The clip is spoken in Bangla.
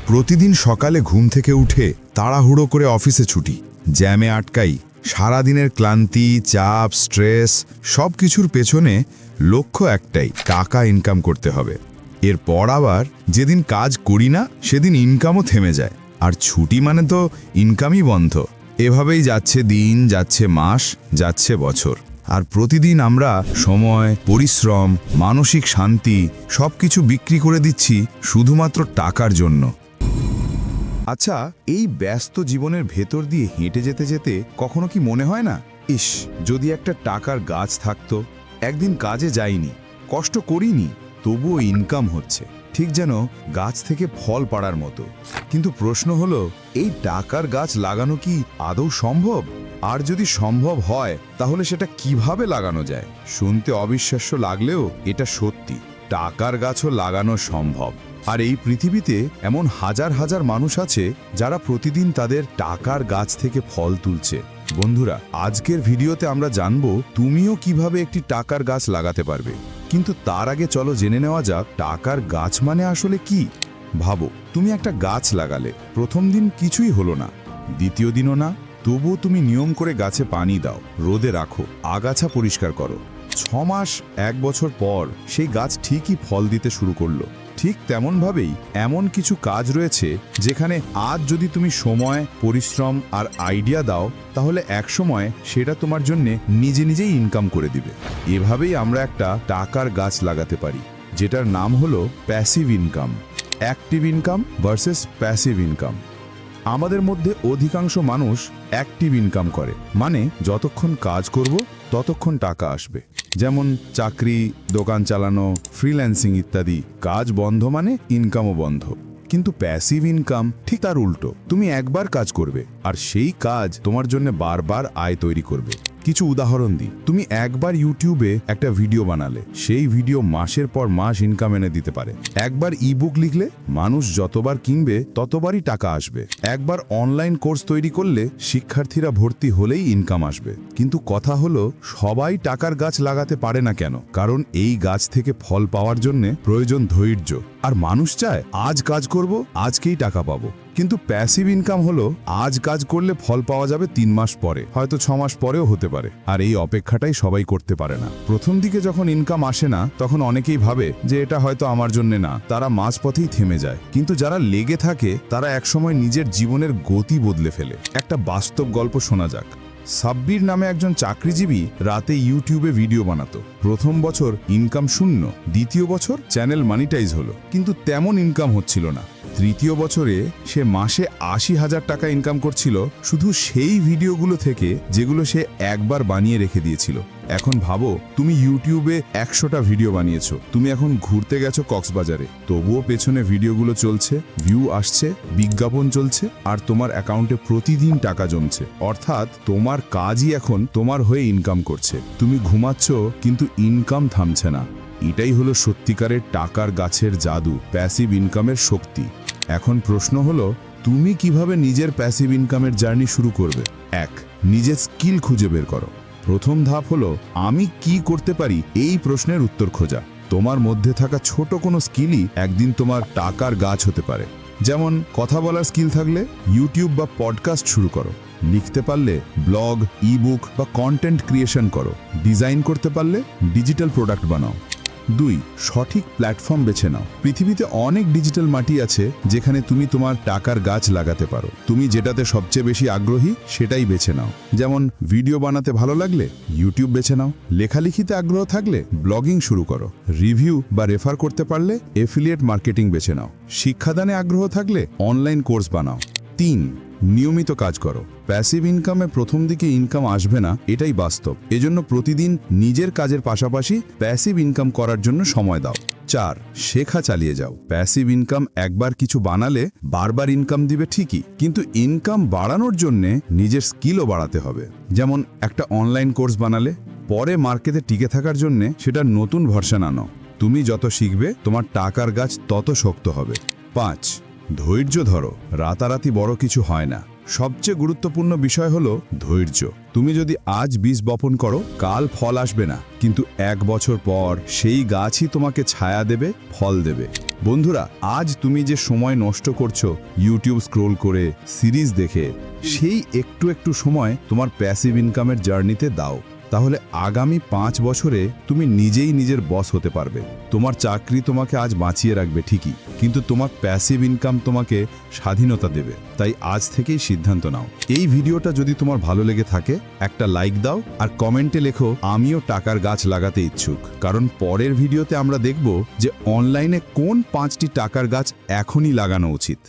প্রতিদিন সকালে ঘুম থেকে উঠে তাড়াহুড়ো করে অফিসে ছুটি, জ্যামে আটকাই। সারাদিনের ক্লান্তি, চাপ, স্ট্রেস সব কিছুর পেছনে লক্ষ্য একটাই, টাকা ইনকাম করতে হবে। এরপর আবার যেদিন কাজ করি না সেদিন ইনকামও থেমে যায়, আর ছুটি মানে তো ইনকামই বন্ধ। এভাবেই যাচ্ছে দিন, যাচ্ছে মাস, যাচ্ছে বছর। আর প্রতিদিন আমরা সময়, পরিশ্রম, মানসিক শান্তি সব কিছু বিক্রি করে দিচ্ছি শুধুমাত্র টাকার জন্য। আচ্ছা, এই ব্যস্ত জীবনের ভেতর দিয়ে হেঁটে যেতে যেতে কখনো কি মনে হয় না, ইস, যদি একটা টাকার গাছ থাকতো। একদিন কাজে যাইনি, কষ্ট করিনি, তবুও ইনকাম হচ্ছে, ঠিক যেন গাছ থেকে ফল পাড়ার মতো। কিন্তু প্রশ্ন হলো, এই টাকার গাছ লাগানো কি আদৌ সম্ভব? আর যদি সম্ভব হয় তাহলে সেটা কিভাবে লাগানো যায়? শুনতে অবিশ্বাস্য লাগলেও এটা সত্যি, টাকার গাছও লাগানো সম্ভব। আর এই পৃথিবীতে এমন হাজার হাজার মানুষ আছে যারা প্রতিদিন তাদের টাকার গাছ থেকে ফল তুলছে। বন্ধুরা, আজকের ভিডিওতে আমরা জানবো তুমিও কিভাবে একটি টাকার গাছ লাগাতে পারবে। কিন্তু তার আগে চলো জেনে নেওয়া যাক, টাকার গাছ মানে আসলে কি। ভাবো, তুমি একটা গাছ লাগালে, প্রথম দিন কিছুই হলো না, দ্বিতীয় দিনও না, তবুও তুমি নিয়ম করে গাছে পানি দাও, রোদে রাখো, আগাছা পরিষ্কার করো। 6 মাস, 1 বছর পর সেই গাছ ঠিকই ফল দিতে শুরু করলো। ঠিক তেমনভাবেই এমন কিছু কাজ রয়েছে যেখানে আজ যদি তুমি সময়, পরিশ্রম আর আইডিয়া দাও, তাহলে একসময় সেটা তোমার জন্য নিজে নিজেই ইনকাম করে দিবে। এভাবেই আমরা একটা টাকার গাছ লাগাতে পারি, যেটার নাম হলো passive income. Active income versus passive income. আমাদের মধ্যে অধিকাংশ মানুষ অ্যাক্টিভ ইনকাম করে, মানে যতক্ষণ কাজ করব ততক্ষণ টাকা আসবে। যেমন চাকরি, দোকান চালানো, ফ্রিল্যান্সিং ইত্যাদি। কাজ বন্ধ মানে ইনকামও বন্ধ। কিন্তু প্যাসিভ ইনকাম ঠিক তার উল্টো। তুমি একবার কাজ করবে আর সেই কাজ তোমার জন্য বারবার আয় তৈরি করবে। কিছু উদাহরণ দিই। তুমি একবার ইউটিউবে একটা ভিডিও বানালে, সেই ভিডিও মাসের পর মাস ইনকাম এনে দিতে পারে। একবার ইবুক লিখলে, মানুষ যতবার কিনবে ততবারই টাকা আসবে। একবার অনলাইন কোর্স তৈরি করলে, শিক্ষার্থীরা ভর্তি হলেই ইনকাম আসবে। কিন্তু কথা হলো, সবাই টাকার গাছ লাগাতে পারে না কেন? কারণ এই গাছ থেকে ফল পাওয়ার জন্য প্রয়োজন ধৈর্য। আর মানুষ চায় আজ কাজ করব, আজকেই টাকা পাবো। কিন্তু প্যাসিভ ইনকাম হলো, আজ কাজ করলে ফল পাওয়া যাবে 3 মাস পরে, হয়তো 6 মাস পরেও হতে পারে। আর এই অপেক্ষাটাই সবাই করতে পারে না। প্রথম দিকে যখন ইনকাম আসে না, তখন অনেকেই ভাবে যে এটা হয়তো আমার জন্য না, তারা মাঝপথেই থেমে যায়। কিন্তু যারা লেগে থাকে তারা একসময় নিজের জীবনের গতি বদলে ফেলে। একটা বাস্তব গল্প শোনা যাক। সাব্বির নামে একজন চাকরিজীবী রাতে ইউটিউবে ভিডিও বানাতো। প্রথম বছর ইনকাম 0, দ্বিতীয় বছর চ্যানেল মনিটাইজ হলো, কিন্তু তেমন ইনকাম হচ্ছিল না। তৃতীয় বছরে সে মাসে 80,000 টাকা ইনকাম করছিল, শুধু সেই ভিডিওগুলো থেকে যেগুলো সে একবার বানিয়ে রেখে দিয়েছিল। এখন ভাবো, তুমি ইউটিউবে 100টা ভিডিও বানিয়েছো, তুমি এখন ঘুরতে গেছো কক্সবাজারে, তবুও পেছনে ভিডিওগুলো চলছে, ভিউ আসছে, বিজ্ঞাপন চলছে, আর তোমার অ্যাকাউন্টে প্রতিদিন টাকা জমছে। অর্থাৎ তোমার কাজই এখন তোমার হয়ে ইনকাম করছে। তুমি ঘুমাচ্ছ, কিন্তু ইনকাম থামছে না। এটাই হলো সত্যিকারের টাকার গাছের জাদু, প্যাসিভ ইনকামের শক্তি। এখন প্রশ্ন হলো, তুমি কিভাবে নিজের প্যাসিভ ইনকামের জার্নি শুরু করবে? 1. নিজের স্কিল খুঁজে বের করো। প্রথম ধাপ হলো, আমি কি করতে পারি এই প্রশ্নের উত্তর খোঁজা। তোমার মধ্যে থাকা ছোট কোনো স্কিলই একদিন তোমার টাকার গাছ হতে পারে। যেমন কথা বলার স্কিল থাকলে ইউটিউব বা পডকাস্ট শুরু করো। লিখতে পারলে ব্লগ, ইবুক বা কন্টেন্ট ক্রিয়েশন করো। ডিজাইন করতে পারলে ডিজিটাল প্রোডাক্ট বানাও। 2. সঠিক প্ল্যাটফর্ম বেছে নাও। পৃথিবীতে অনেক ডিজিটাল মাটি আছে যেখানে তুমি তোমার টাকার গাছ লাগাতে পারো। তুমি যেটাতে সবচেয়ে বেশি আগ্রহী সেটাই বেছে নাও। যেমন ভিডিও বানাতে ভালো লাগলে ইউটিউব বেছে নাও, লেখালেখিতে আগ্রহ থাকলে ব্লগিং শুরু করো, রিভিউ বা রেফার করতে পারলে এফিলিয়েট মার্কেটিং বেছে নাও, শিক্ষাদানে আগ্রহ থাকলে অনলাইন কোর্স বানাও। 3. নিয়মিত কাজ করো। প্যাসিভ ইনকামে প্রথম দিকে ইনকাম আসবে না, এটাই বাস্তব। এজন্য প্রতিদিন নিজের কাজের পাশাপাশি প্যাসিভ ইনকাম করার জন্য সময় দাও। 4. শেখা চালিয়ে যাও। প্যাসিভ ইনকাম একবার কিছু বানালে বারবার ইনকাম দিবে ঠিকই, কিন্তু ইনকাম বাড়ানোর জন্য নিজের স্কিলও বাড়াতে হবে। যেমন একটা অনলাইন কোর্স বানালে পরে মার্কেটে টিকে থাকার জন্য সেটার নতুন ভার্সন আনো। তুমি যত শিখবে তোমার টাকার গাছ তত শক্ত হবে। 5. ধৈর্য ধরো। রাতারাতি বড় কিছু হয় না। সবচেয়ে গুরুত্বপূর্ণ বিষয় হলো ধৈর্য। তুমি যদি আজ বীজ বপন করো, কাল ফল আসবে না, কিন্তু 1 বছর পর সেই গাছই তোমাকে ছায়া দেবে, ফল দেবে। বন্ধুরা, আজ তুমি যে সময় নষ্ট করছো ইউটিউব স্ক্রোল করে, সিরিজ দেখে, সেই একটু একটু সময় তোমার প্যাসিভ ইনকামের জার্নিতে দাও। তাহলে আগামী 5 বছরে তুমি নিজেই নিজের বস হতে পারবে। তোমার চাকরি তোমাকে আজ বাঁচিয়ে রাখবে ঠিকই, কিন্তু তোমার প্যাসিভ ইনকাম তোমাকে স্বাধীনতা দেবে। তাই আজ থেকেই সিদ্ধান্ত নাও। এই ভিডিওটা যদি তোমার ভালো লেগে থাকে, একটা লাইক দাও আর কমেন্টে লেখো আমিও টাকার গাছ লাগাতে ইচ্ছুক। কারণ পরের ভিডিওতে আমরা দেখব যে অনলাইনে কোন 5টি টাকার গাছ এখনই লাগানো উচিত।